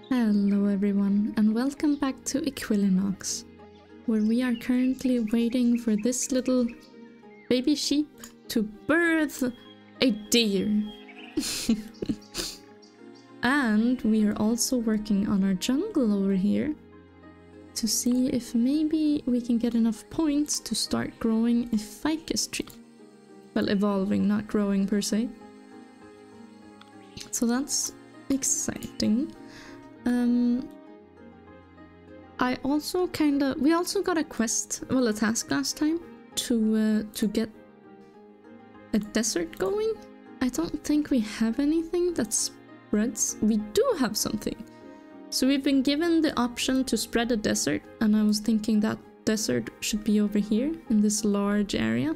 Hello everyone, and welcome back to Equilinox, where we are currently waiting for this little baby sheep to birth a deer. And we are also working on our jungle over here to see if maybe we can get enough points to start growing a ficus tree. Well, evolving, not growing per se. So that's exciting. We also got a quest, well, a task last time to get a desert going. I don't think we have anything that spreads. We do have something. So we've been given the option to spread a desert, and I was thinking that desert should be over here in this large area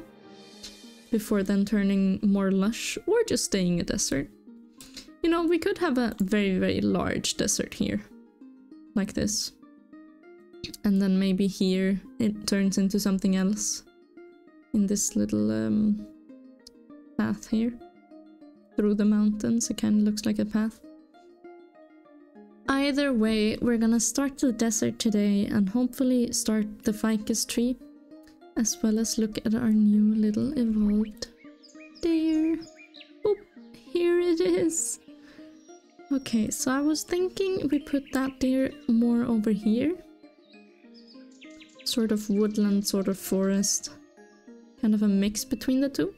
before then turning more lush or just staying a desert. You know, we could have a very, very large desert here, like this. And then maybe here it turns into something else in this little path here. Through the mountains, it kind of looks like a path. Either way, we're gonna start the desert today and hopefully start the ficus tree, as well as look at our new little evolved deer. Oh, here it is! Okay, so I was thinking we put that deer more over here. Sort of woodland, sort of forest. Kind of a mix between the two.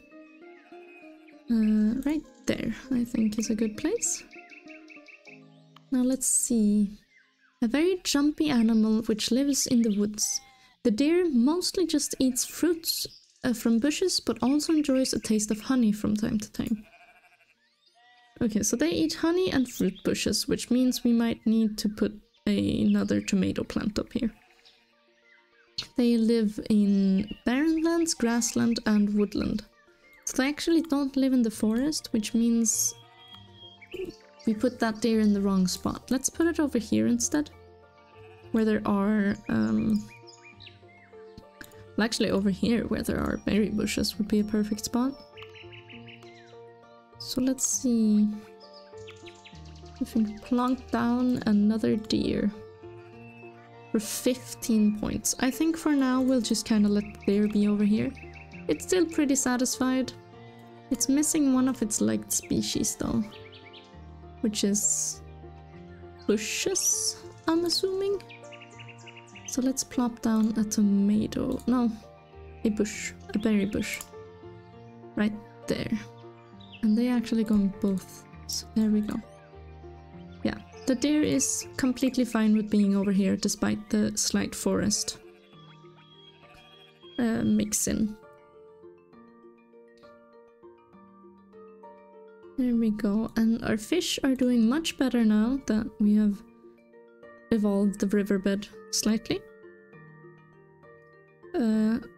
Right there, I think is a good place. Now let's see. A very jumpy animal which lives in the woods. The deer mostly just eats fruits from bushes, but also enjoys a taste of honey from time to time. Okay, so they eat honey and fruit bushes, which means we might need to put another tomato plant up here. They live in barren lands, grassland, and woodland. So they actually don't live in the forest, which means we put that deer in the wrong spot. Let's put it over here instead, where there are... well, actually over here, where there are berry bushes, would be a perfect spot. So let's see if we can plonk down another deer for 15 points. I think for now we'll just kind of let the deer be over here. It's still pretty satisfied. It's missing one of its liked species though, which is bushes, I'm assuming. So let's plop down a tomato, no, a bush, a berry bush, right there. And they actually go on both, so there we go. Yeah, the deer is completely fine with being over here despite the slight forest mix-in. There we go, and our fish are doing much better now that we have evolved the riverbed slightly.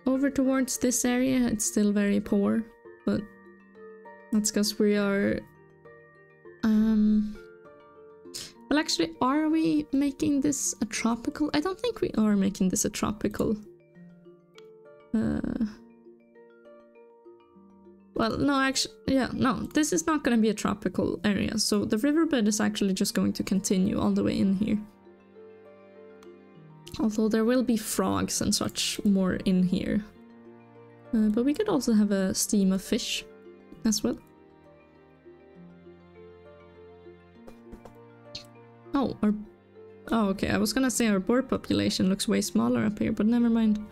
Over towards this area it's still very poor, but that's because we are... Well, actually, are we making this a tropical? I don't think we are making this a tropical. Well, no, actually, yeah, no, this is not going to be a tropical area, so the riverbed is actually just going to continue all the way in here. Although there will be frogs and such more in here. But we could also have a stream of fish as well. Oh, okay, I was gonna say our boar population looks way smaller up here, but never mind.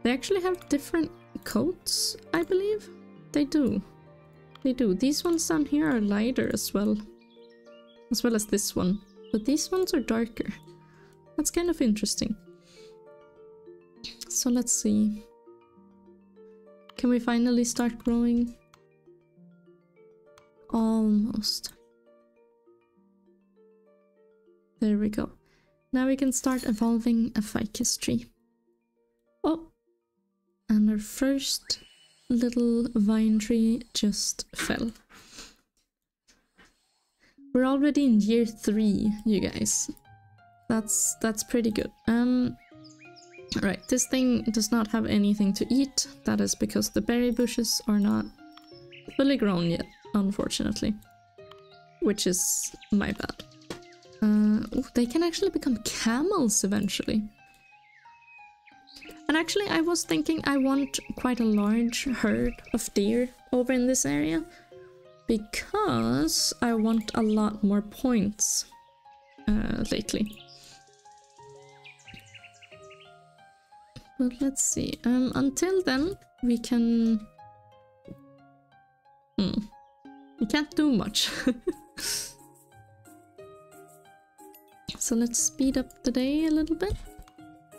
They actually have different coats, I believe. They do. They do. These ones down here are lighter as well as this one. But these ones are darker. That's kind of interesting. So let's see. Can we finally start growing? Almost. There we go. Now we can start evolving a ficus tree. Oh! And our first little vine tree just fell. We're already in year 3, you guys. That's pretty good. Right, this thing does not have anything to eat. That is because the berry bushes are not fully grown yet, unfortunately. Which is my bad. Ooh, they can actually become camels eventually. And actually I was thinking I want quite a large herd of deer over in this area, because I want a lot more points lately. But let's see, until then we can... we can't do much. So let's speed up the day a little bit.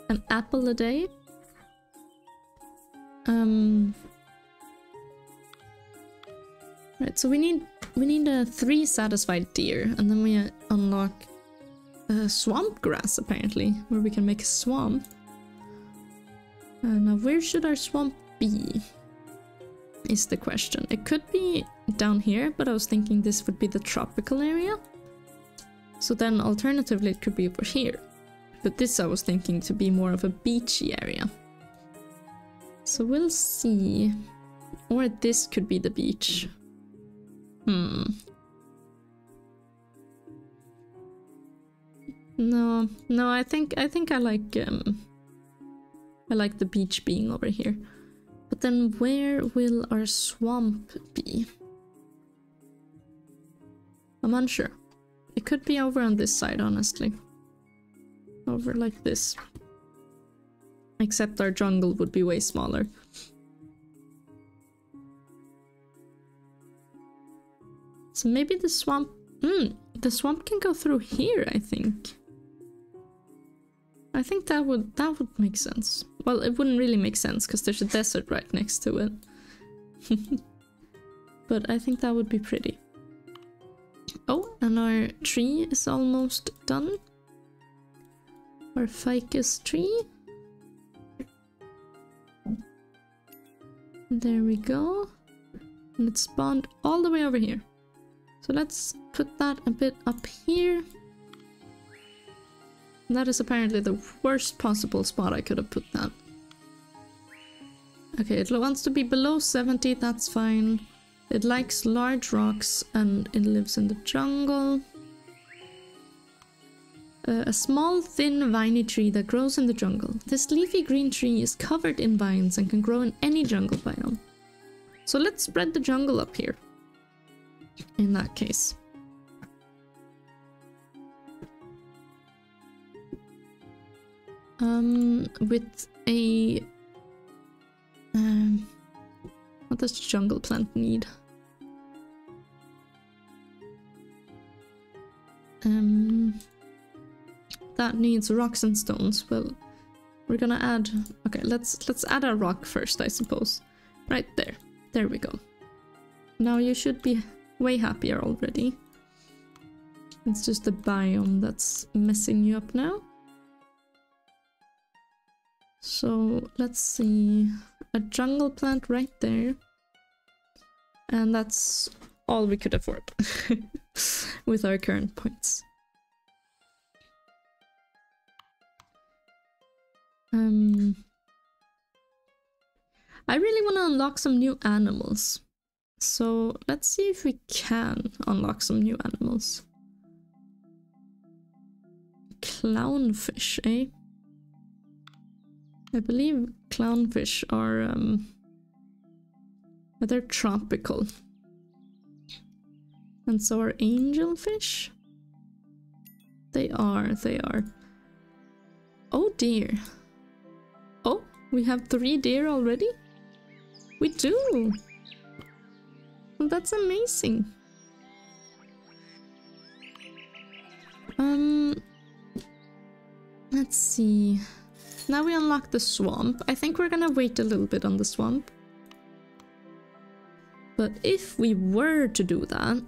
An apple a day. Right, so we need 3 satisfied deer, and then we unlock swamp grass apparently, where we can make a swamp. Now where should our swamp be? Is the question. It could be down here, but I was thinking this would be the tropical area. So then alternatively it could be over here. But this I was thinking to be more of a beachy area. So we'll see. Or this could be the beach. No, I think I like the beach being over here. But then where will our swamp be? I'm unsure. It could be over on this side, honestly. Over like this. Except our jungle would be way smaller. So maybe the swamp... the swamp can go through here, I think. I think that would make sense. Well, it wouldn't really make sense because there's a desert right next to it. But I think that would be pretty. Oh, and our tree is almost done. Our ficus tree. There we go. And it spawned all the way over here. So let's put that a bit up here. That is apparently the worst possible spot I could have put that. Okay, it wants to be below 70, that's fine. It likes large rocks and it lives in the jungle. A small, thin, viney tree that grows in the jungle. This leafy green tree is covered in vines and can grow in any jungle biome. So let's spread the jungle up here. In that case. With a... what does the jungle plant need? That needs rocks and stones. Well, we're gonna add... Okay, let's add a rock first, I suppose. Right there. There we go. Now you should be way happier already. It's just the biome that's messing you up now. So let's see, a jungle plant right there. And that's all we could afford with our current points. I really want to unlock some new animals. So let's see if we can unlock some new animals. Clownfish, eh? I believe clownfish are they're tropical. And so are angelfish? They are. Oh dear. Oh, we have 3 deer already? We do! Well, that's amazing. Let's see. Now we unlock the swamp. I think we're gonna wait a little bit on the swamp. But if we were to do that,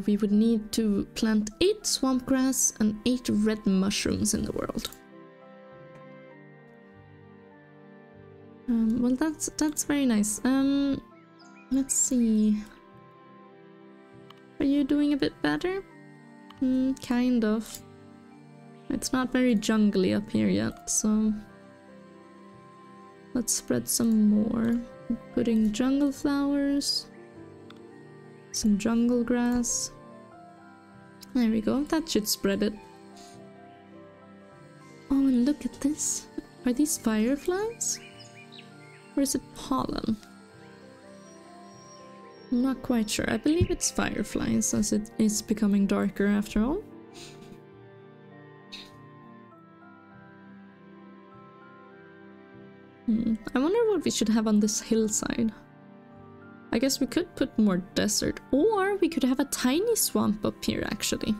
we would need to plant 8 swamp grass and 8 red mushrooms in the world. Well, that's very nice. Let's see. Are you doing a bit better? Kind of. It's not very jungly up here yet, so let's spread some more. Putting jungle flowers, some jungle grass. There we go, that should spread it. Oh, and look at this. Are these fireflies? Or is it pollen? I'm not quite sure. I believe it's fireflies as it is becoming darker after all. I wonder what we should have on this hillside. I guess we could put more desert, or we could have a tiny swamp up here actually.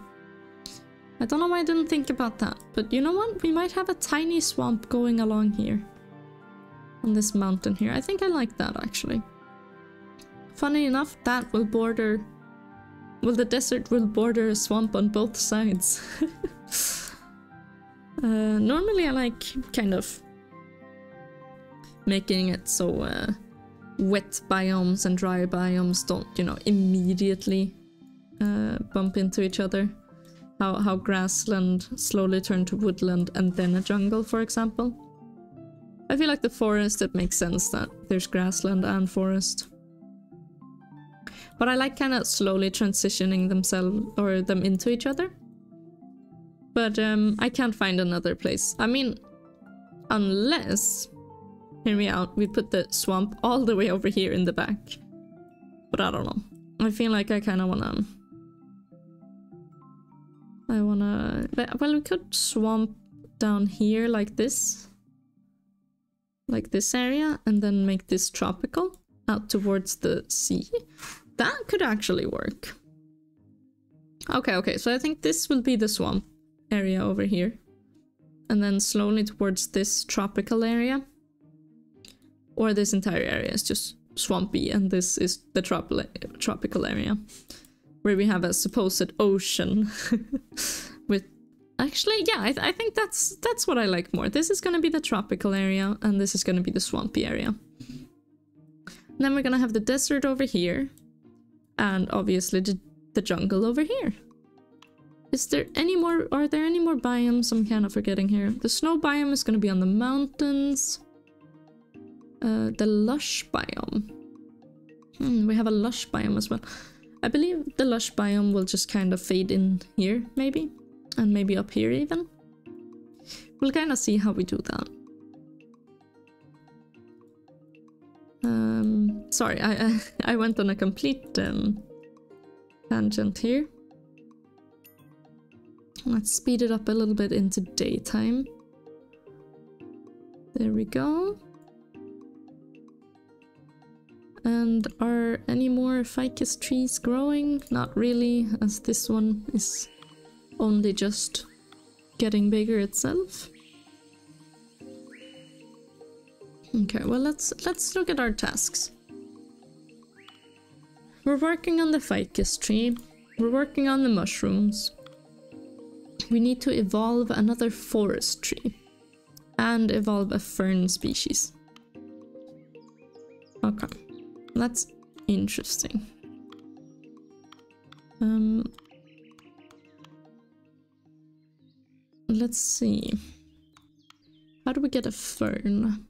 I don't know why I didn't think about that, but you know what? We might have a tiny swamp going along here. On this mountain here. I think I like that actually. Funny enough, that will border... Well, the desert will border a swamp on both sides. Normally I like kind of making it so wet biomes and dry biomes don't, you know, immediately bump into each other. How grassland slowly turned to woodland and then a jungle, for example. I feel like the forest, it makes sense that there's grassland and forest. But I like kind of slowly transitioning them into each other. But I can't find another place. I mean, unless, hear me out, we put the swamp all the way over here in the back. But I don't know. I feel like I kind of wanna... well, we could swamp down here like this. Like this area, and then make this tropical out towards the sea. That could actually work. Okay, so I think this will be the swamp area over here. And then slowly towards this tropical area. Or this entire area is just swampy, and this is the tropical area. Where we have a supposed ocean with... Actually, yeah, I think that's what I like more. This is gonna be the tropical area, and this is gonna be the swampy area. And then we're gonna have the desert over here, and obviously the jungle over here. Is there any more? Are there any more biomes? I'm kind of forgetting here. The snow biome is gonna be on the mountains. The lush biome. We have a lush biome as well. I believe the lush biome will just kind of fade in here, maybe. And maybe up here even. We'll kind of see how we do that. Sorry, I went on a complete tangent here. Let's speed it up a little bit into daytime. There we go. And are any more ficus trees growing? Not really, as this one is only just getting bigger itself. Okay, well let's look at our tasks. We're working on the ficus tree. We're working on the mushrooms. We need to evolve another forest tree. And evolve a fern species. Okay, that's interesting. Let's see. How do we get a fern?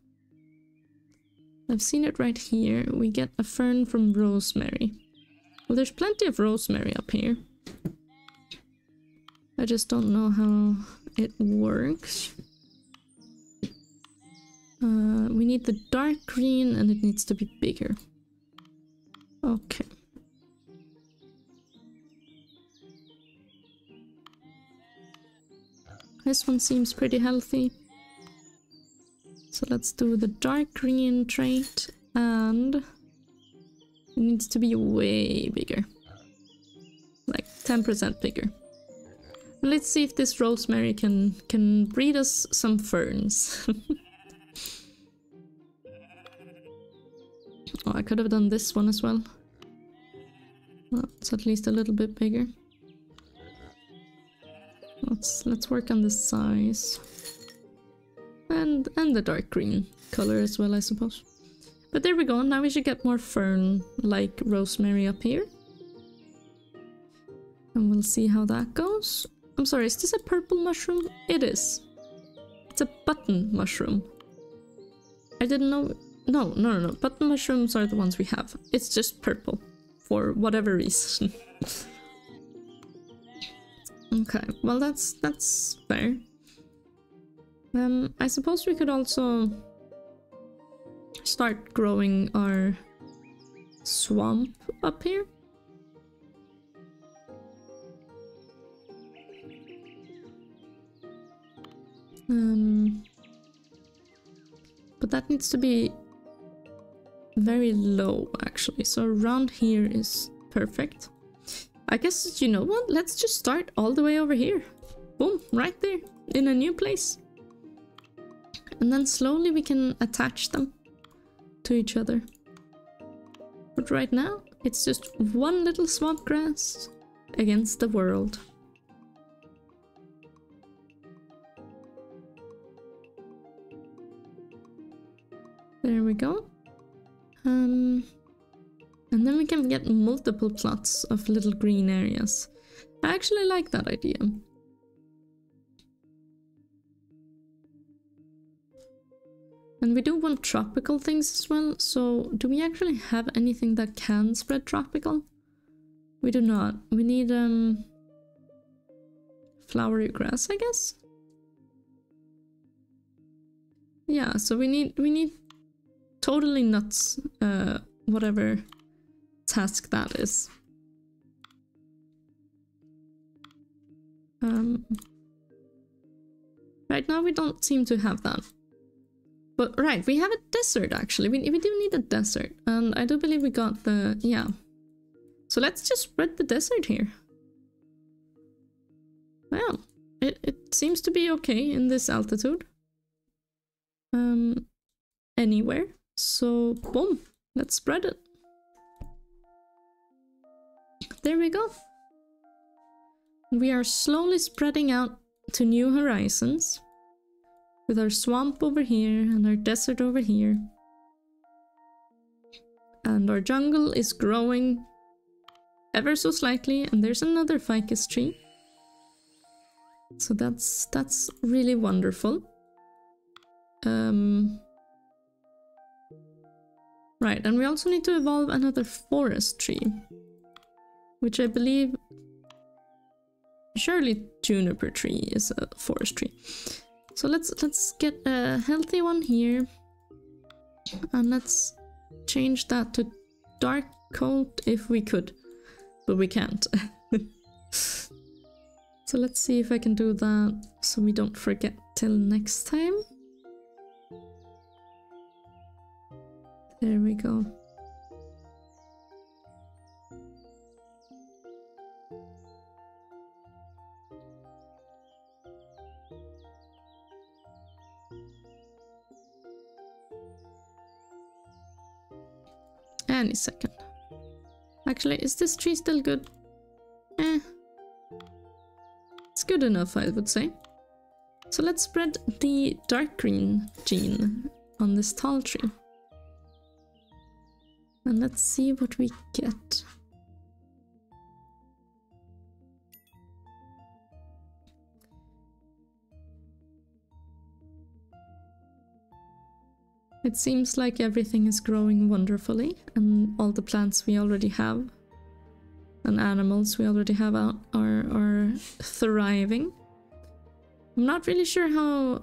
I've seen it right here. We get a fern from rosemary. Well, there's plenty of rosemary up here. I just don't know how it works. We need the dark green and it needs to be bigger. Okay. This one seems pretty healthy. So let's do the dark green trait, and it needs to be way bigger. Like 10% bigger. And let's see if this rosemary can breed us some ferns. Oh, I could have done this one as well. Well, it's at least a little bit bigger. Let's work on the size. And the dark green color as well, I suppose. But there we go, now we should get more fern like rosemary up here. And we'll see how that goes. I'm sorry, is this a purple mushroom? It is. It's a button mushroom. I didn't know... No. Button mushrooms are the ones we have. It's just purple. For whatever reason. Okay, well that's fair. I suppose we could also start growing our swamp up here. But that needs to be very low actually, so around here is perfect. I guess, you know what, let's just start all the way over here. Boom, right there, in a new place. And then slowly we can attach them to each other. But right now, it's just one little swamp grass against the world. There we go. And then we can get multiple plots of little green areas. I actually like that idea. And we do want tropical things as well, so do we actually have anything that can spread tropical? We do not. We need flowery grass, I guess? Yeah, so we need totally nuts, whatever task that is. Right now we don't seem to have that. But right, we have a desert actually. We do need a desert, and I do believe we got the, yeah. So let's just spread the desert here. Well, it seems to be okay in this altitude. Anywhere. So boom, let's spread it. There we go. We are slowly spreading out to new horizons. With our swamp over here and our desert over here. And our jungle is growing ever so slightly, and there's another ficus tree. So that's really wonderful. Right, and we also need to evolve another forest tree. Which I believe... surely juniper tree is a forest tree. So let's get a healthy one here, and let's change that to dark coat if we could, but we can't. So let's see if I can do that so we don't forget till next time. There we go. Any second. Actually, is this tree still good? It's good enough, I would say. So let's spread the dark green gene on this tall tree. And let's see what we get. It seems like everything is growing wonderfully, and all the plants we already have and animals we already have out are thriving. I'm not really sure how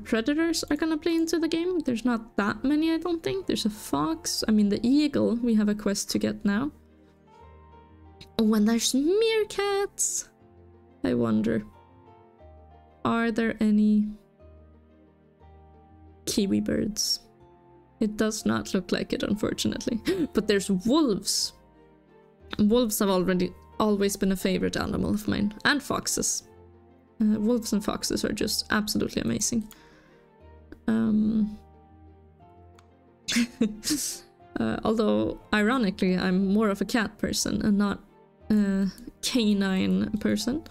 predators are gonna play into the game. There's not that many, I don't think. There's a fox, I mean the eagle we have a quest to get now. Oh, and there's meerkats! I wonder, are there any kiwi birds? It does not look like it, unfortunately. But there's wolves. Wolves have always been a favorite animal of mine, and foxes. Wolves and foxes are just absolutely amazing. Although, ironically, I'm more of a cat person and not a canine person,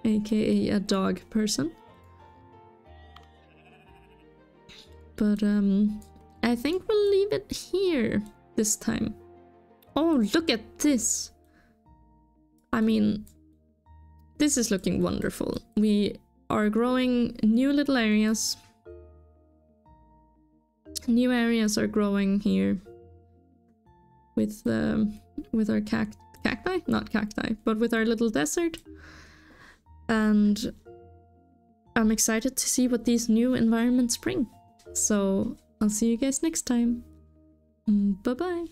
aka a dog person. But I think we'll leave it here this time. Oh, look at this! I mean, this is looking wonderful. We are growing new little areas. New areas are growing here with our cacti? Not cacti, but with our little desert. And I'm excited to see what these new environments bring. So I'll see you guys next time. Bye bye.